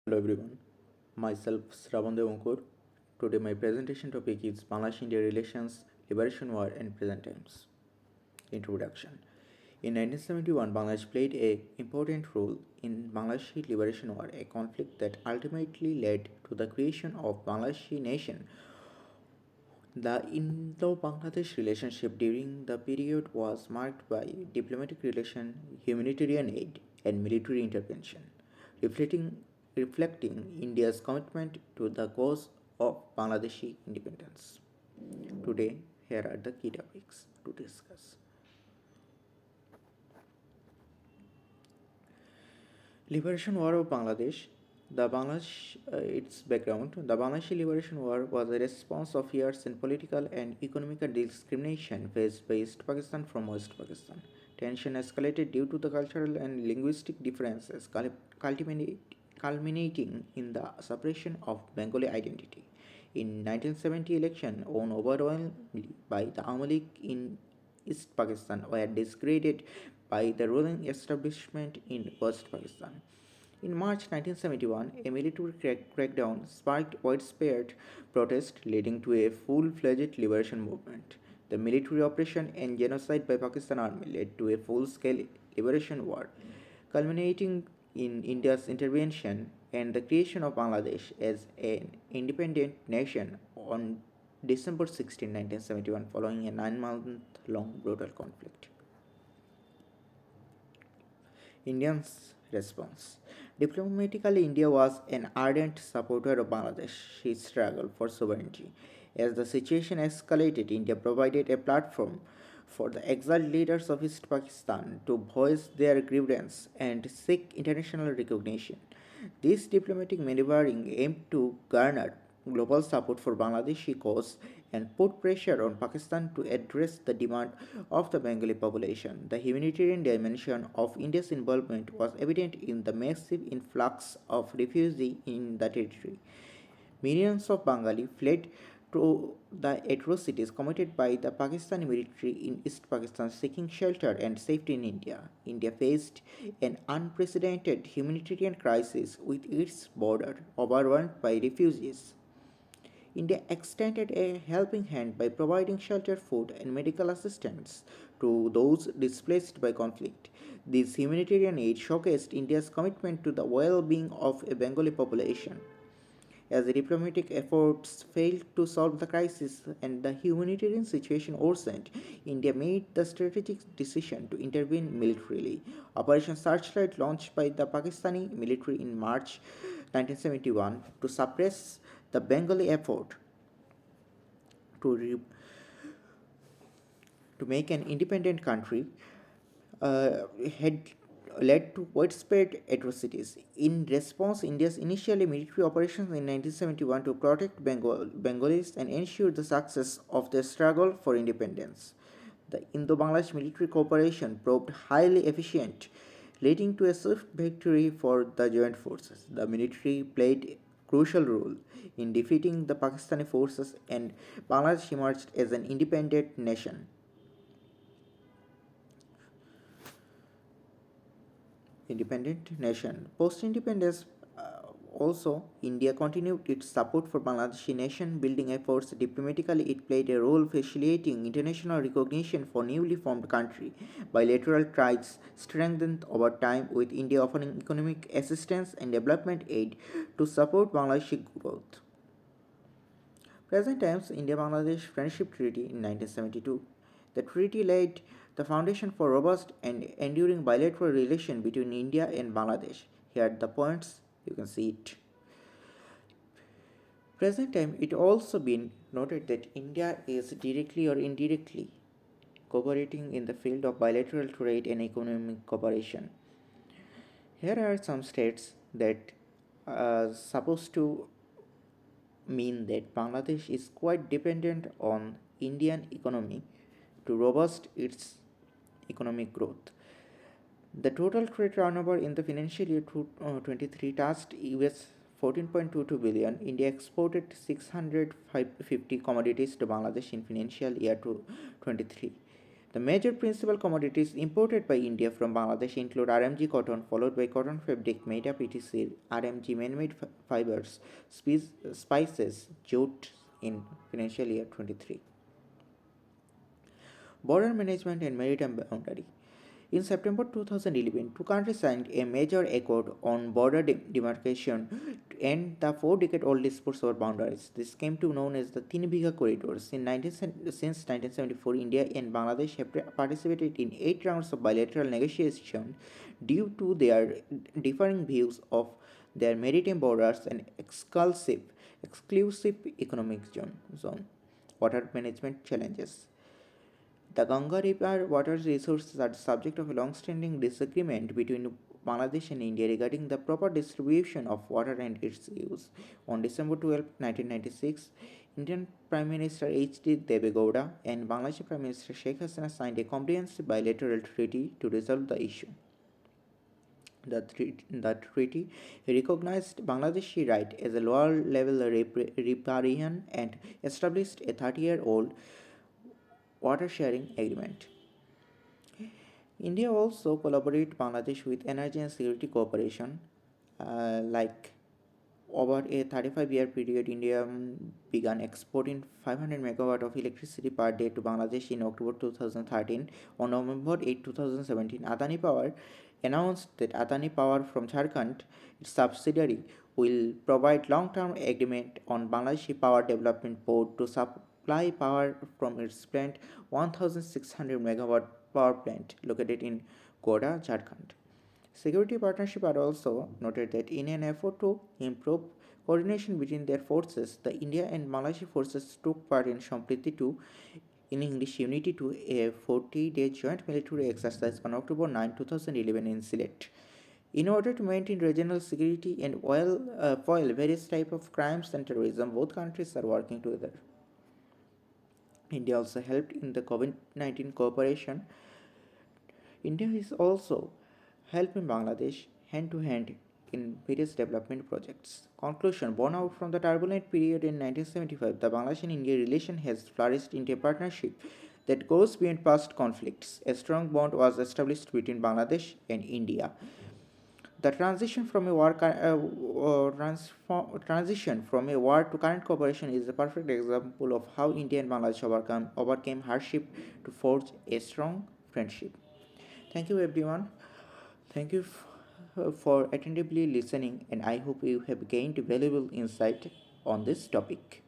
Hello everyone, myself Srabon Ankur. Today my presentation topic is Bangladesh-India relations, liberation war and present times. Introduction. In 1971, Bangladesh played an important role in Bangladeshi liberation war, a conflict that ultimately led to the creation of Bangladeshi nation. The Indo-Bangladesh relationship during the period was marked by diplomatic relations, humanitarian aid, and military intervention, reflecting, reflecting India's commitment to the cause of Bangladeshi independence. Today, here are the key topics to discuss. Liberation War of Bangladesh. Its background. The Bangladeshi Liberation War was a response of years in political and economic discrimination faced by East Pakistan from West Pakistan. Tension escalated due to the cultural and linguistic differences, culminating in the suppression of Bengali identity. In 1970 election, won overwhelmingly by the Awami League in East Pakistan, were discredited by the ruling establishment in West Pakistan. In March 1971, a military crackdown sparked widespread protest, leading to a full-fledged liberation movement. The military operation and genocide by Pakistan Army led to a full-scale liberation war, culminating in India's intervention and the creation of Bangladesh as an independent nation on December 16, 1971, following a 9-month-long brutal conflict. Indians' response. Diplomatically, India was an ardent supporter of Bangladesh's struggle for sovereignty. As the situation escalated, India provided a platform for the exiled leaders of East Pakistan to voice their grievance and seek international recognition. This diplomatic maneuvering aimed to garner global support for Bangladeshi cause and put pressure on Pakistan to address the demand of the Bengali population. The humanitarian dimension of India's involvement was evident in the massive influx of refugees in the territory. Millions of Bengali fled to the atrocities committed by the Pakistani military in East Pakistan seeking shelter and safety in India. India faced an unprecedented humanitarian crisis with its border overrun by refugees. India extended a helping hand by providing shelter, food, and medical assistance to those displaced by conflict. This humanitarian aid showcased India's commitment to the well being of a Bengali population. As the diplomatic efforts failed to solve the crisis and the humanitarian situation worsened, India made the strategic decision to intervene militarily. Operation Searchlight, launched by the Pakistani military in March 1971 to suppress the Bengali effort to, re- to make an independent country, uh, had led to widespread atrocities. In response, India's initially military operations in 1971 to protect Bengalis and ensure the success of their struggle for independence. The Indo-Bangladesh military cooperation proved highly efficient, leading to a swift victory for the joint forces. The military played a crucial role in defeating the Pakistani forces, and Bangladesh emerged as an independent nation. Post independence, also, India continued its support for Bangladeshi nation building efforts. Diplomatically, it played a role facilitating international recognition for newly formed country. Bilateral ties strengthened over time, with India offering economic assistance and development aid to support Bangladeshi growth. Present times, India-Bangladesh Friendship Treaty in 1972. The treaty laid the foundation for robust and enduring bilateral relation between India and Bangladesh. Here are the points, you can see it. Present time, it also been noted that India is directly or indirectly cooperating in the field of bilateral trade and economic cooperation. Here are some states that are supposed to mean that Bangladesh is quite dependent on Indian economy to robust its economic growth. The total trade turnover in the financial year 23 touched US 14.22 billion. India exported 650 commodities to Bangladesh in financial year 23. The major principal commodities imported by India from Bangladesh include RMG cotton, followed by cotton fabric, maida PTC, RMG man-made fibers, spices, jute in financial year 23. Border management and maritime boundary. In September 2011, two countries signed a major accord on border demarcation to end the four-decade-old disputes over boundaries. This came to known as the Tinbiga corridors. Since 1974, India and Bangladesh have participated in 8 rounds of bilateral negotiation due to their differing views of their maritime borders and exclusive economic zone. Water management challenges. The Ganga River water resources are the subject of a long-standing disagreement between Bangladesh and India regarding the proper distribution of water and its use. On December 12, 1996, Indian Prime Minister H.D. Devegowda and Bangladesh Prime Minister Sheikh Hasina signed a comprehensive bilateral treaty to resolve the issue. The treaty recognized Bangladeshi right as a lower level riparian and established a 30-year-old water sharing agreement. India also collaborated Bangladesh with energy and security cooperation. Like over a 35-year period, India began exporting 500 megawatt of electricity per day to Bangladesh in October 2013. On November 8, 2017, Adani Power announced that Adani Power from Jharkhand, its subsidiary, will provide long-term agreement on Bangladeshi Power Development Board to supply power from its plant 1600 megawatt power plant located in Goda, Jharkhand. Security partnership are also noted that in an effort to improve coordination between their forces, the India and Malaysia forces took part in Sampriti 2 in English Unity 2, a 40-day joint military exercise on October 9, 2011 in Sylhet. In order to maintain regional security and foil various types of crimes and terrorism, both countries are working together. India also helped in the COVID-19 cooperation. India is also helping Bangladesh hand to hand in various development projects. Conclusion. Born out from the turbulent period in 1975, the Bangladesh and India relation has flourished into a partnership that goes beyond past conflicts. A strong bond was established between Bangladesh and India. The transition from a war to current cooperation is a perfect example of how India and Bangladesh overcame hardship to forge a strong friendship. Thank you, everyone. Thank you for attentively listening, and I hope you have gained valuable insight on this topic.